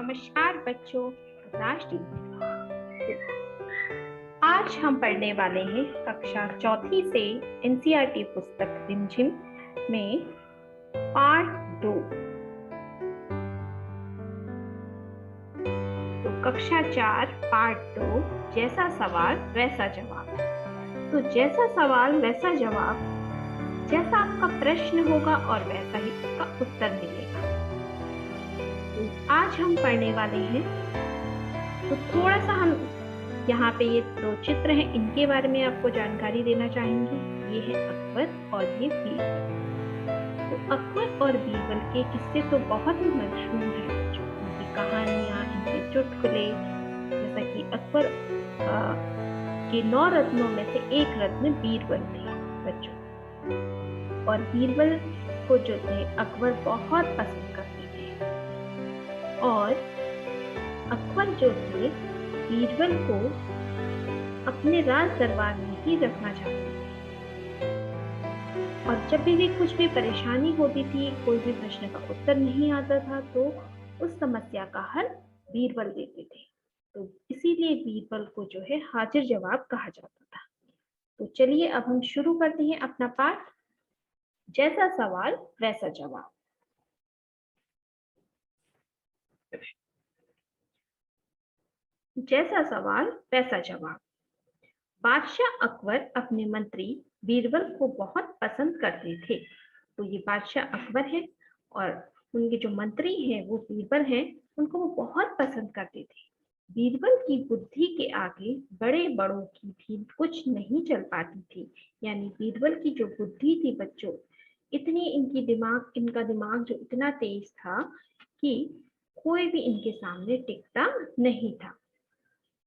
नमस्कार बच्चों। राष्ट्र आज हम पढ़ने वाले हैं कक्षा चौथी से एनसीईआरटी पुस्तक रिमझिम में पार्ट 2। तो कक्षा 4 पार्ट 2 जैसा सवाल वैसा जवाब। तो जैसा सवाल वैसा जवाब, जैसा आपका प्रश्न होगा और वैसा ही उसका उत्तर मिलेगा। तो आज हम पढ़ने वाले हैं, तो थोड़ा सा हम यहाँ पे ये दो चित्र हैं, इनके बारे में आपको जानकारी देना चाहेंगे। ये है अकबर और ये बीरबल। तो अकबर और बीरबल के किस्से तो बहुत ही मशहूर हैं बच्चों, उनकी कहानियां, इनके चुटकुले। जैसा कि अकबर के 9 रत्नों में से एक रत्न बीरबल थे बच्चों, और बीरबल को जो थे अकबर बहुत पसंद करते थे। और अकबर जो थे बीरबल को अपने राज दरबार में ही रखना चाहते थे, और जब भी कुछ भी परेशानी होती थी, कोई भी प्रश्न का उत्तर नहीं आता था, तो उस समस्या का हल बीरबल देते थे। तो इसीलिए बीरबल को जो है हाजिर जवाब कहा जाता था। तो चलिए अब हम शुरू करते हैं अपना पाठ, जैसा सवाल वैसा जवाब। जैसा सवाल वैसा जवाब। बादशाह अकबर अपने मंत्री बीरबल को बहुत पसंद करते थे। तो ये बादशाह अकबर है और उनके जो मंत्री हैं वो बीरबल हैं, उनको वो बहुत पसंद करते थे। बीरबल की बुद्धि के आगे बड़े बड़ों की भी कुछ नहीं चल पाती थी। यानी बीरबल की जो बुद्धि थी बच्चों, इतनी इनका दिमाग जो इतना तेज था कि कोई भी इनके सामने टिकता नहीं था।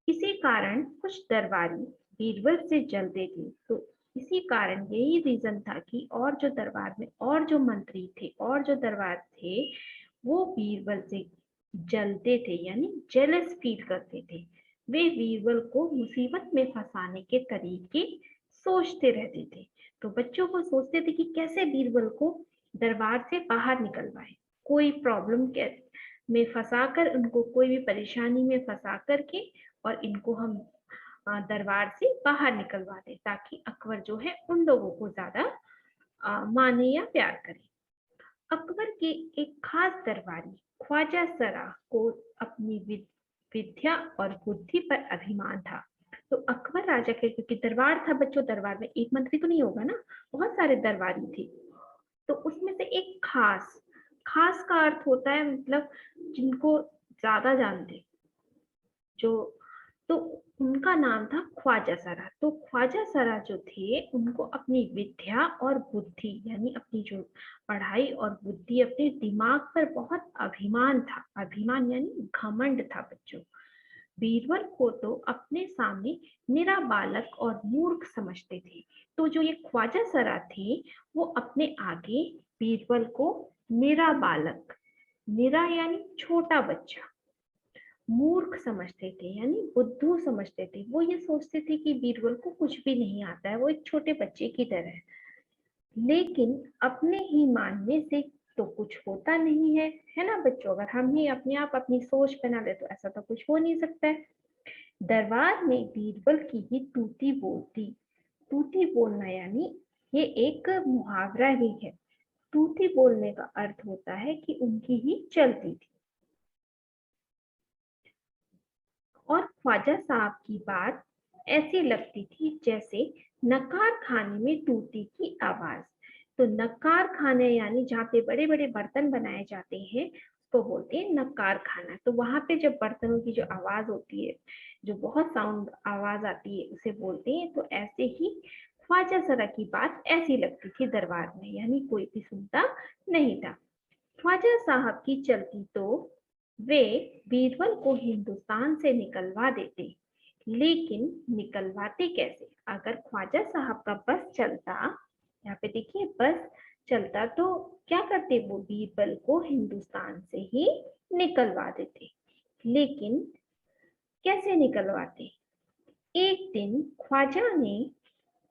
इसी कारण कुछ दरबारी बीरबल से जलते थे। तो इसी कारण यही रीजन था कि और जो दरबार में और जो मंत्री थे और जो दरबार थे वो बीरबल से जलते थे, यानी जेलस फील करते थे। वे बीरबल को मुसीबत में फंसाने के तरीके सोचते रहते थे। तो बच्चों को सोचते थे कि कैसे बीरबल को दरबार से बाहर निकलवाए, कोई प्रॉब्लम में फंसाकर, उनको कोई भी परेशानी में फंसा करके और इनको हम दरबार से बाहर निकलवा दें, ताकि अकबर जो है उन लोगों को ज्यादा माने या प्यार करे। अकबर के एक खास दरबारी ख्वाजा सरा को अपनी विद्या और बुद्धि पर अभिमान था। तो अकबर राजा के, क्योंकि दरबार था बच्चों, दरबार में एक मंत्री तो नहीं होगा ना, बहुत सारे दरबारी थे। तो उसमें से एक खास, खास का अर्थ होता है मतलब जिनको ज्यादा जानते, जो, तो उनका नाम था ख्वाजा सरा। तो ख्वाजा सरा जो थे उनको अपनी विद्या और बुद्धि, यानी अपनी जो पढ़ाई और बुद्धि, अपने दिमाग पर बहुत अभिमान था। अभिमान यानी घमंड था बच्चों। बीरबल को तो अपने सामने निरा बालक और मूर्ख समझते थे। तो जो ये ख्वाजा सरा थे वो अपने आगे बीरबल को निरा बालक, निरा यानी छोटा बच्चा, मूर्ख समझते थे, यानी बुद्धू समझते थे। वो ये सोचते थे कि बीरबल को कुछ भी नहीं आता है, वो एक छोटे बच्चे की तरह है। लेकिन अपने ही मानने से तो कुछ होता नहीं है ना बच्चों। अगर हम ही अपने आप अपनी सोच बना ले तो ऐसा तो कुछ हो नहीं सकता है। दरबार में बीरबल की ही तूती बोलती, तूती बोलना यानी ये एक मुहावरा ही है। तूती बोलने का अर्थ होता है कि उनकी ही चलती थी। और ख्वाजा साहब की बात ऐसी लगती थी जैसे नकार खाने में तूती की आवाज। तो नकार खाने यानी जहाँ पे बड़े बड़े बर्तन बनाए जाते हैं उसको बोलते हैं नकार खाना। तो वहां पे जब बर्तनों की जो आवाज होती है, जो बहुत साउंड आवाज आती है, उसे बोलते हैं। तो ऐसे ही ख्वाजा सरा की बात ऐसी लगती थी दरबार में, यानी कोई भी सुनता नहीं था। ख्वाजा साहब की चलती तो वे बीरबल को हिंदुस्तान से निकलवा देते। लेकिन निकलवाते कैसे? अगर ख्वाजा साहब का बस चलता, यहाँ पे देखिए बस चलता, तो क्या करते वो बीरबल को हिंदुस्तान से ही निकलवा देते। लेकिन कैसे निकलवाते? एक दिन ख्वाजा ने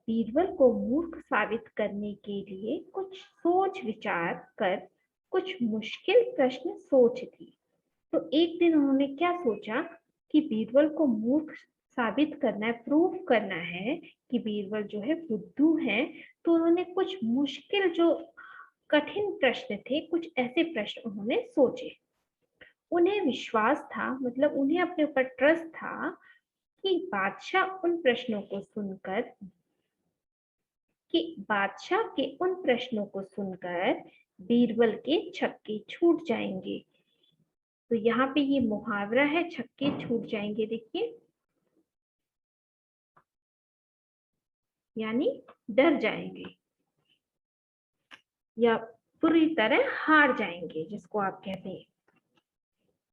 बीरबल को मूर्ख साबित करने के लिए कुछ सोच विचार कर कुछ मुश्किल प्रश्न सोच दिए। तो एक दिन उन्होंने क्या सोचा कि बीरबल को मूर्ख साबित करना है, प्रूव करना है कि बीरबल जो है बुद्धू है। तो उन्होंने कुछ मुश्किल जो कठिन प्रश्न थे, कुछ ऐसे प्रश्न उन्होंने सोचे। उन्हें विश्वास था, मतलब उन्हें अपने ऊपर ट्रस्ट था कि बादशाह के उन प्रश्नों को सुनकर बीरबल के छक्के छूट जाएंगे। तो यहाँ पे ये मुहावरा है, छक्के छूट जाएंगे। देखिए, यानी डर जाएंगे या पूरी तरह हार जाएंगे, जिसको आप कहते हैं।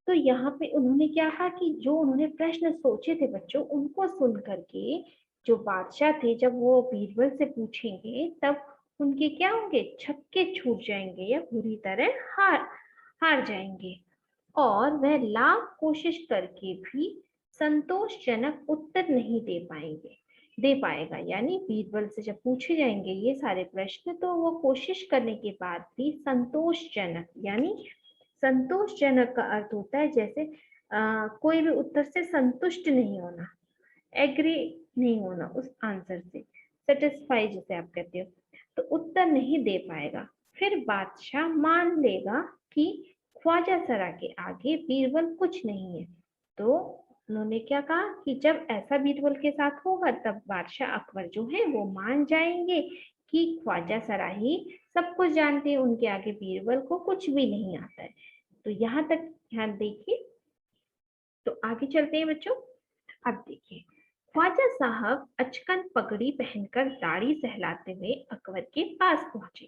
तो यहाँ पे उन्होंने क्या कहा कि जो उन्होंने प्रश्न सोचे थे बच्चों, उनको सुन करके जो बादशाह थे, जब वो बीरबल से पूछेंगे तब उनके क्या होंगे, छक्के छूट जाएंगे या बुरी तरह हार हार जाएंगे, और वह लाख कोशिश करके भी संतोषजनक उत्तर नहीं दे पाएगा। यानी बीरबल से जब पूछे जाएंगे ये सारे प्रश्न, तो वो कोशिश करने के बाद भी संतोषजनक, यानी संतोषजनक का अर्थ होता है जैसे कोई भी उत्तर से संतुष्ट नहीं होना, एग्री नहीं होना उस आंसर से, सेटिस्फाई जिसे आप कहते हो, तो उत्तर नहीं दे पाएगा। फिर बादशाह मान लेगा कि ख्वाजा सरा के आगे बीरबल कुछ नहीं है। तो उन्होंने क्या कहा कि जब ऐसा बीरबल के साथ होगा तब बादशाह अकबर जो है वो मान जाएंगे कि ख्वाजा सरा ही सब कुछ जानते हैं, उनके आगे बीरबल को कुछ भी नहीं आता है। तो यहाँ तक ध्यान देखिए। तो आगे चलते हैं बच्चों। अब देखिए, ख्वाजा साहब अचकन पगड़ी पहनकर दाढ़ी सहलाते हुए अकबर के पास पहुंचे।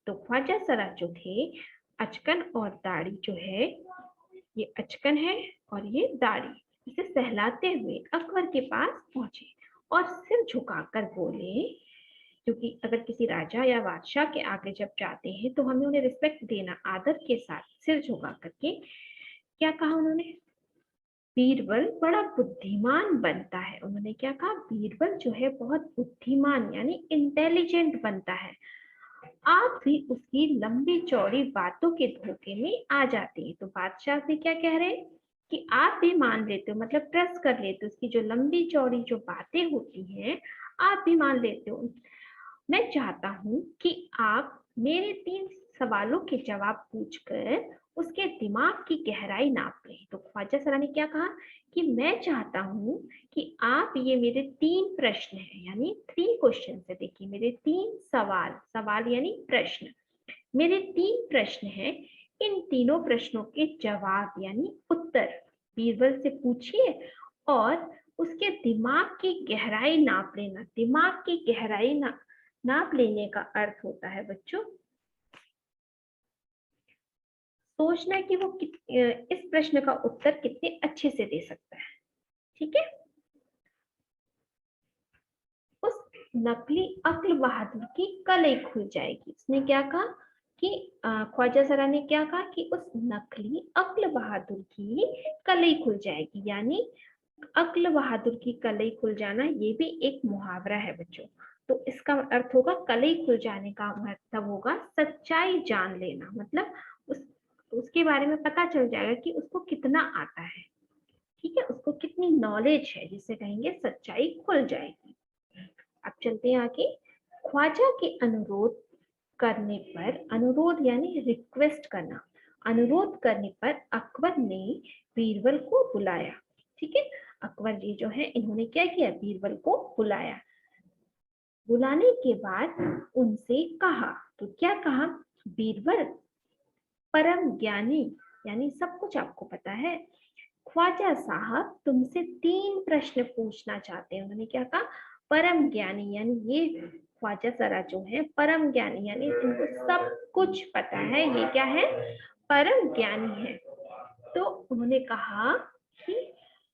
तो ख्वाजा सरा जो थे, अचकन और दाढ़ी जो है, ये अचकन है और ये दाढ़ी, इसे सहलाते हुए अकबर के पास पहुंचे और सिर झुकाकर बोले, क्योंकि अगर किसी राजा या बादशाह के आगे जब जाते हैं तो हमें उन्हें रिस्पेक्ट देना, आदर के साथ सिर झुका करके। क्या कहा उन्होंने, बीरबल बड़ा बुद्धिमान बनता है। उन्होंने क्या कहा, बीरबल जो है बहुत बुद्धिमान यानी इंटेलिजेंट बनता है। आप भी उसकी लंबी चौड़ी बातों के धोखे में आ जाते हैं। तो बादशाह से क्या कह रहे हैं कि आप भी मान लेते हो, मतलब ट्रस्ट कर लेते हो, उसकी जो लंबी चौड़ी जो बातें होती हैं आप भी मान लेते हो। मैं चाहता हूं कि आप मेरे 3 सवालों के जवाब पूछकर उसके दिमाग की गहराई नाप लें। तो ख्वाजा सरा ने क्या कहा कि मैं चाहता हूं कि आप ये मेरे 3 प्रश्न हैं, यानी 3 क्वेश्चन है। देखिए, मेरे 3 सवाल यानी प्रश्न, मेरे 3 प्रश्न हैं। इन तीनों प्रश्नों के जवाब यानी उत्तर बीरबल से पूछिए और उसके दिमाग की गहराई नाप लेना। दिमाग की गहराई नाप लेने का अर्थ होता है बच्चों सोचना कि वो इस प्रश्न का उत्तर कितने अच्छे से दे सकता है। ठीक है। उस नकली अक्ल बहादुर की कलई खुल जाएगी। उसने क्या कहा कि ख्वाजा सरा ने क्या कहा कि उस नकली अक्ल बहादुर की कलई खुल जाएगी, यानी अक्ल बहादुर की कलई खुल जाना, ये भी एक मुहावरा है बच्चों। तो इसका अर्थ होगा, कलई खुल जाने का मतलब होगा सच्चाई जान लेना, मतलब उसके बारे में पता चल जाएगा कि उसको कितना आता है। ठीक है, उसको कितनी नॉलेज है, जिसे कहेंगे सच्चाई खुल जाएगी। अब चलते हैं आगे। ख्वाजा के अनुरोध करने पर, अनुरोध यानी रिक्वेस्ट करना, अनुरोध करने पर अकबर ने बीरबल को बुलाया। ठीक है, अकबर जी जो है इन्होंने क्या किया, बीरबल को बुलाया। बुलाने के बाद उनसे कहा, तो क्या कहा, बीरबल परम ज्ञानी, यानी सब कुछ आपको पता है, ख्वाजा साहब तुमसे 3 प्रश्न पूछना चाहते हैं। उन्होंने क्या कहा, परम ज्ञानी, यानी ये ख्वाजा सरा जो है परम ज्ञानी, यानी इनको सब कुछ पता है, ये क्या है, परम ज्ञानी है। तो उन्होंने कहा कि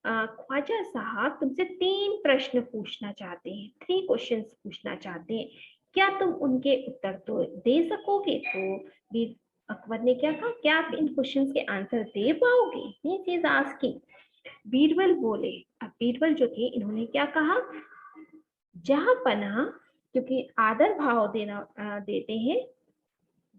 ख्वाजा साहब तुमसे 3 प्रश्न पूछना चाहते हैं, 3 क्वेश्चंस पूछना चाहते हैं, क्या तुम उनके उत्तर तो दे सकोगे। तो अकबर ने क्या कहा, क्या आप इन क्वेश्चंस के आंसर दे पाओगे, ये चीज आस्किंग। बीरबल बोले, अब बीरबल जो थे इन्होंने क्या कहा, जहां पना, क्योंकि आदर भाव देते हैं,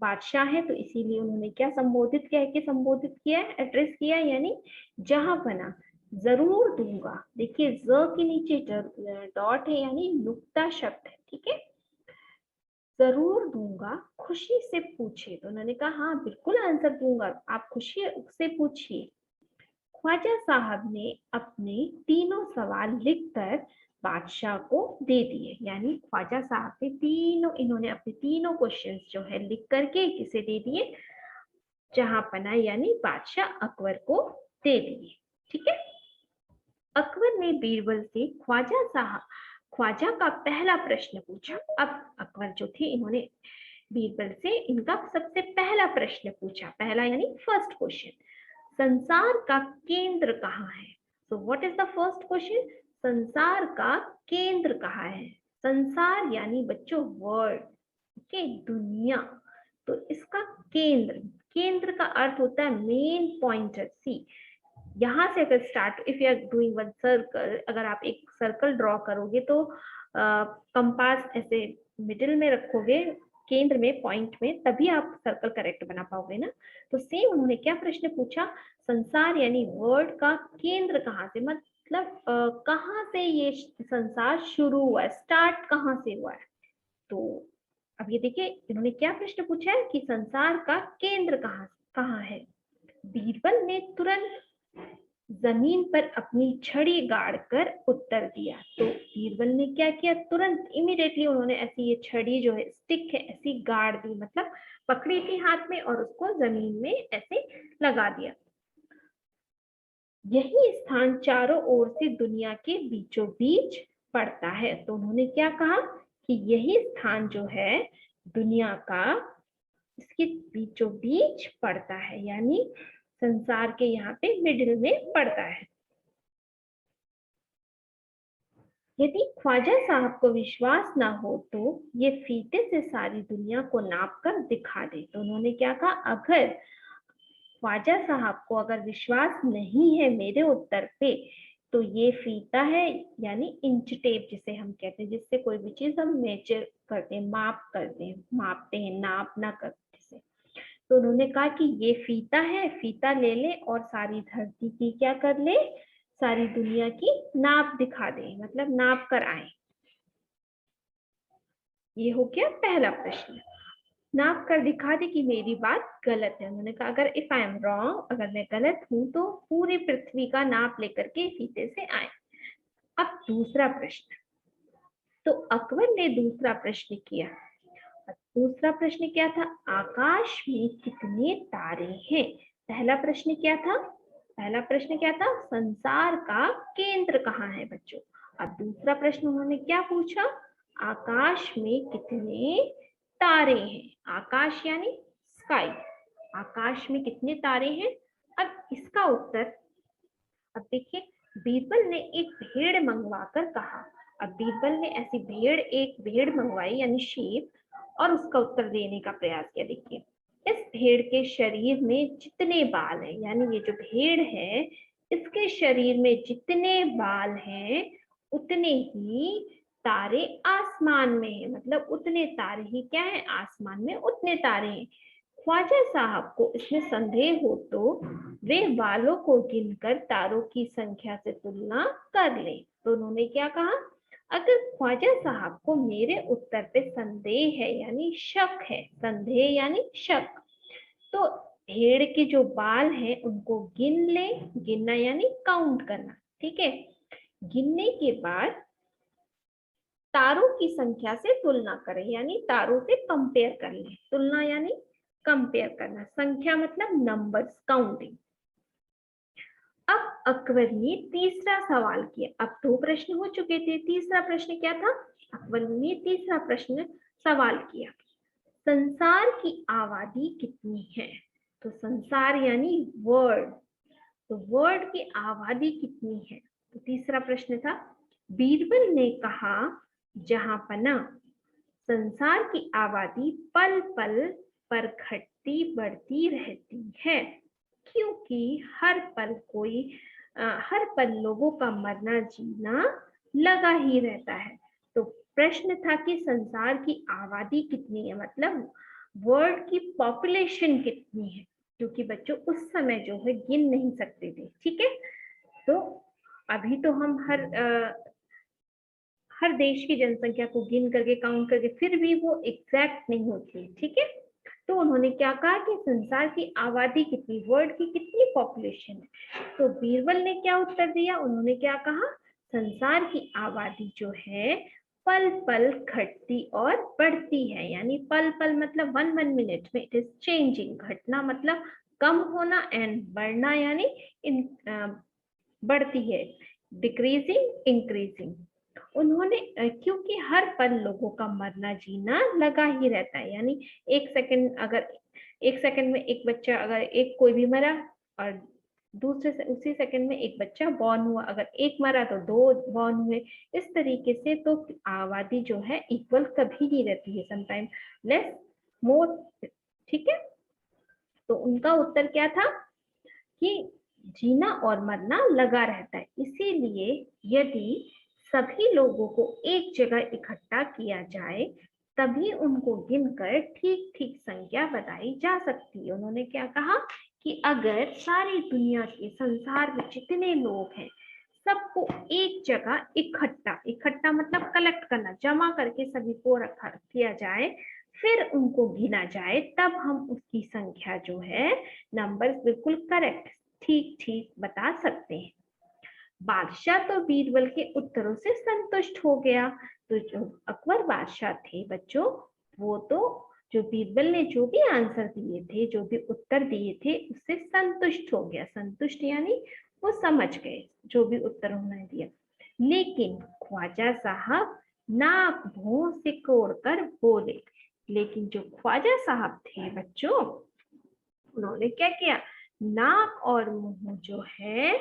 बादशाह है तो इसीलिए उन्होंने क्या संबोधित कह के संबोधित किया, एड्रेस किया, यानी जहां पना जरूर दूंगा। देखिए ज के नीचे डॉट है यानी नुक्ता शब्द है, ठीक है। जरूर दूंगा, खुशी से पूछे, तो उन्होंने कहा हाँ बिल्कुल आंसर दूंगा, आप खुशी से पूछिए। ख्वाजा साहब ने अपने तीनों सवाल लिखकर बादशाह को दे दिए, यानी ख्वाजा साहब ने इन्होंने अपने तीनों क्वेश्चंस जो है लिख करके किसे दे दिए, जहां पना यानी बादशाह अकबर को दे दिए, ठीक है। अकबर ने बीरबल से ख्वाजा का पहला प्रश्न पूछा। अब अकबर जो थे इन्होंने बीरबल से इनका सबसे पहला प्रश्न पूछा, पहला यानी फर्स्ट क्वेश्चन, संसार का केंद्र कहाँ है। So what is the first question, संसार का केंद्र कहाँ है। संसार यानी बच्चों वर्ल्ड, ओके, दुनिया। तो इसका केंद्र, केंद्र का अर्थ होता है मेन पॉइंटर। सी यहाँ से अगर start, if you are doing one circle, अगर आप एक सर्कल ड्रॉ करोगे तो कंपास ऐसे मिडिल में रखोगे, केंद्र में, पॉइंट में, तभी आप सर्कल करेक्ट बना पाओगे ना। तो सेम उन्होंने क्या प्रश्न पूछा, संसार यानी वर्ल्ड का केंद्र कहाँ से, मतलब कहाँ से ये संसार शुरू हुआ है, स्टार्ट कहाँ से हुआ है। तो अब ये देखिए इन्होंने क्या प्रश्न पूछा है कि संसार का केंद्र कहाँ कहाँ है। बीरबल ने तुरंत जमीन पर अपनी छड़ी गाड़कर उत्तर दिया। तो बीरबल ने क्या किया, तुरंत इमीडिएटली उन्होंने ऐसी ये छड़ी जो है, स्टिक है, ऐसी गाड़ दी, मतलब पकड़ी थी हाथ में और उसको जमीन में ऐसे लगा दिया। यही स्थान चारों ओर से दुनिया के बीचों बीच पड़ता है। तो उन्होंने क्या कहा कि यही स्थान जो है दुनिया का, इसके बीचों बीच पड़ता है, यानी संसार के यहाँ पे मिडिल में पड़ता है। यदि ख्वाजा साहब को विश्वास ना हो तो ये फीते से सारी दुनिया को नाप कर दिखा दे। तो उन्होंने क्या कहा, अगर ख्वाजा साहब को अगर विश्वास नहीं है मेरे उत्तर पे, तो ये फीता है यानी इंच टेप जिसे हम कहते हैं, जिससे कोई भी चीज हम मेजर करते हैं, माप करते हैं, मापते हैं, नाप ना करते से। तो उन्होंने कहा कि ये फीता है, फीता ले ले और सारी धरती की क्या कर ले, सारी दुनिया की नाप दिखा दे, मतलब नाप कर आए। ये हो गया पहला प्रश्न, नाप कर दिखा दे कि मेरी बात गलत है। उन्होंने कहा अगर इफ आई एम रॉन्ग, अगर मैं गलत हूं तो पूरी पृथ्वी का नाप लेकर के फीते से आए। अब दूसरा प्रश्न, तो अकबर ने दूसरा प्रश्न किया। दूसरा प्रश्न क्या था, आकाश में कितने तारे हैं। पहला प्रश्न क्या था, पहला प्रश्न क्या था, संसार का केंद्र कहाँ है बच्चों। अब दूसरा प्रश्न उन्होंने क्या पूछा, आकाश में कितने तारे हैं। आकाश यानी स्काई, आकाश में कितने तारे हैं। अब इसका उत्तर, अब देखिए बीरबल ने एक भेड़ मंगवाकर कहा। अब बीरबल ने ऐसी एक भेड़ मंगवाई यानी शीप, और उसका उत्तर देने का प्रयास किया। देखिए इस भेड़ के शरीर में जितने बाल हैं, यानी ये जो भेड़ है इसके शरीर में जितने बाल हैं उतने ही तारे आसमान में हैं, मतलब उतने तारे ही क्या है, आसमान में उतने तारे हैं। ख्वाजा साहब को इसमें संदेह हो तो वे बालों को गिनकर तारों की संख्या से तुलना कर ले। तो उन्होंने क्या कहा, अगर ख्वाजा साहब को मेरे उत्तर पे संदेह है यानी शक है, संदेह यानी शक, तो भेड़ के जो बाल हैं उनको गिन ले, गिनना यानी काउंट करना, ठीक है। गिनने के बाद तारों की संख्या से तुलना करें, यानी तारों से कंपेयर कर ले, तुलना यानी कंपेयर करना, संख्या मतलब नंबर्स, काउंटिंग। अब अकबर ने तीसरा सवाल किया। अब दो प्रश्न हो चुके थे, तीसरा प्रश्न क्या था, अकबर ने तीसरा प्रश्न सवाल किया, संसार की आबादी कितनी है। तो संसार यानी वर्ल्ड, तो वर्ल्ड की आबादी कितनी है, तो तीसरा प्रश्न था। बीरबल ने कहा, जहां पना संसार की आबादी पल पल पर घटती बढ़ती रहती है, क्योंकि हर पल लोगों का मरना जीना लगा ही रहता है। तो प्रश्न था कि संसार की आबादी कितनी है, मतलब वर्ड की पॉपुलेशन कितनी है, क्योंकि बच्चों उस समय जो है गिन नहीं सकते थे। ठीक है, तो अभी तो हम हर देश की जनसंख्या को गिन करके काउंट करके फिर भी वो एग्जैक्ट नहीं होती। ठीक है, तो उन्होंने क्या कहा कि संसार की आबादी कितनी, वर्ल्ड की कितनी पॉपुलेशन है। तो बीरबल ने क्या उत्तर दिया, उन्होंने क्या कहा, संसार की आबादी जो है पल पल घटती और बढ़ती है। यानी पल पल मतलब 1 1 मिनट में इट इज चेंजिंग, घटना मतलब कम होना, एंड बढ़ना यानी बढ़ती है, डिक्रीजिंग इंक्रीजिंग। उन्होंने क्योंकि हर पल लोगों का मरना जीना लगा ही रहता है। यानी एक सेकंड में एक बच्चा, अगर एक कोई भी मरा और दूसरे से उसी सेकंड में एक बच्चा बॉर्न हुआ, अगर एक मरा तो दो बॉर्न हुए। इस तरीके से तो आबादी जो है इक्वल कभी नहीं रहती है, समटाइम लेस मोर। ठीक है, तो उनका उत्तर क्या था कि जीना और मरना लगा रहता है, इसीलिए यदि सभी लोगों को एक जगह इकट्ठा किया जाए तभी उनको गिनकर ठीक ठीक संख्या बताई जा सकती है। उन्होंने क्या कहा कि अगर सारी दुनिया के संसार में जितने लोग हैं सबको एक जगह इकट्ठा, इकट्ठा मतलब कलेक्ट करना, जमा करके सभी को रखा किया जाए, फिर उनको गिना जाए, तब हम उसकी संख्या जो है नंबर्स बिल्कुल करेक्ट ठीक ठीक बता सकते हैं। बादशाह तो बीरबल के उत्तरों से संतुष्ट हो गया। तो जो अकबर बादशाह थे बच्चों, वो तो जो बीरबल ने जो भी आंसर दिए थे, जो भी उत्तर दिए थे, उससे संतुष्ट हो गया। संतुष्ट यानी वो समझ गए जो भी उत्तर उन्होंने दिया। लेकिन ख्वाजा साहब नाक भौं सिकोड़ कर बोले। लेकिन जो ख्वाजा साहब थे बच्चों, उन्होंने क्या किया, नाक और मुंह जो है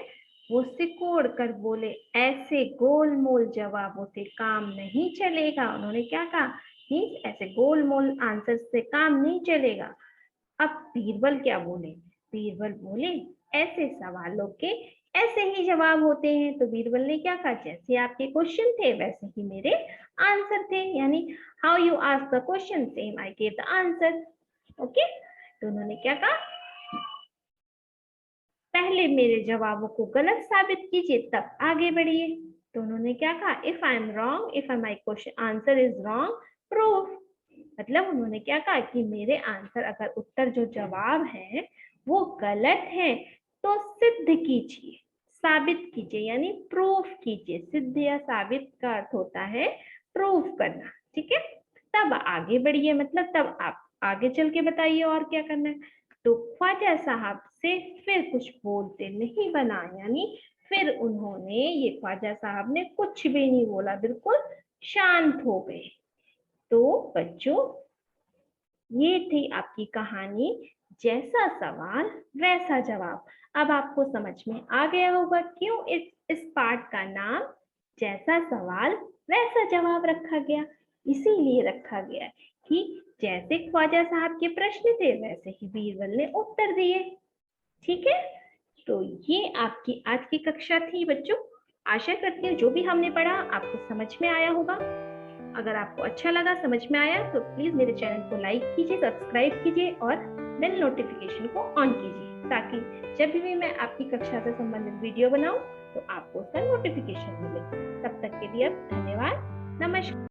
वो सिकोड़ कर बोले, ऐसे गोलमोल जवाबों से काम नहीं चलेगा। उन्होंने क्या कहा कि ऐसे गोलमोल आंसर से काम नहीं चलेगा। अब बीरबल क्या बोले, बीरबल बोले ऐसे सवालों के ऐसे ही जवाब होते हैं। तो बीरबल ने क्या कहा, जैसे आपके क्वेश्चन थे वैसे ही मेरे आंसर थे, यानी how you ask the question same I give the answer. Okay, तो उन्होंने क्या कहा, पहले मेरे जवाबों को गलत साबित कीजिए तब आगे बढ़िए। तो उन्होंने क्या कहा, if I am wrong, if my question answer is wrong proof. मतलब उन्होंने क्या कहा कि मेरे आंसर, अगर उत्तर जो जवाब है वो गलत है तो सिद्ध कीजिए, साबित कीजिए, यानी प्रूफ कीजिए। सिद्ध या साबित का अर्थ होता है प्रूफ करना। ठीक है, तब आगे बढ़िए, मतलब तब आप आगे चल के बताइए और क्या करना है। तो ख्वाजा साहब से फिर कुछ बोलते नहीं बना, यानी फिर उन्होंने, ये ख्वाजा साहब ने कुछ भी नहीं बोला, बिल्कुल शांत हो गए। तो बच्चों, ये थी आपकी कहानी, जैसा सवाल वैसा जवाब। अब आपको समझ में आ गया होगा क्यों इस पार्ट का नाम जैसा सवाल वैसा जवाब रखा गया। इसीलिए रखा गया कि जैसे ख्वाजा साहब के प्रश्न थे वैसे ही बीरबल ने उत्तर दिए। ठीक है, तो ये आपकी आज की कक्षा थी बच्चों। आशा करती हूँ जो भी हमने पढ़ा आपको समझ में आया होगा। अगर आपको अच्छा लगा, समझ में आया, तो प्लीज मेरे चैनल को लाइक कीजिए, सब्सक्राइब कीजिए और बेल नोटिफिकेशन को ऑन कीजिए, ताकि जब भी मैं आपकी कक्षा से संबंधित वीडियो बनाऊं तो आपको उसका नोटिफिकेशन मिले। तब तक के लिए धन्यवाद, नमस्कार।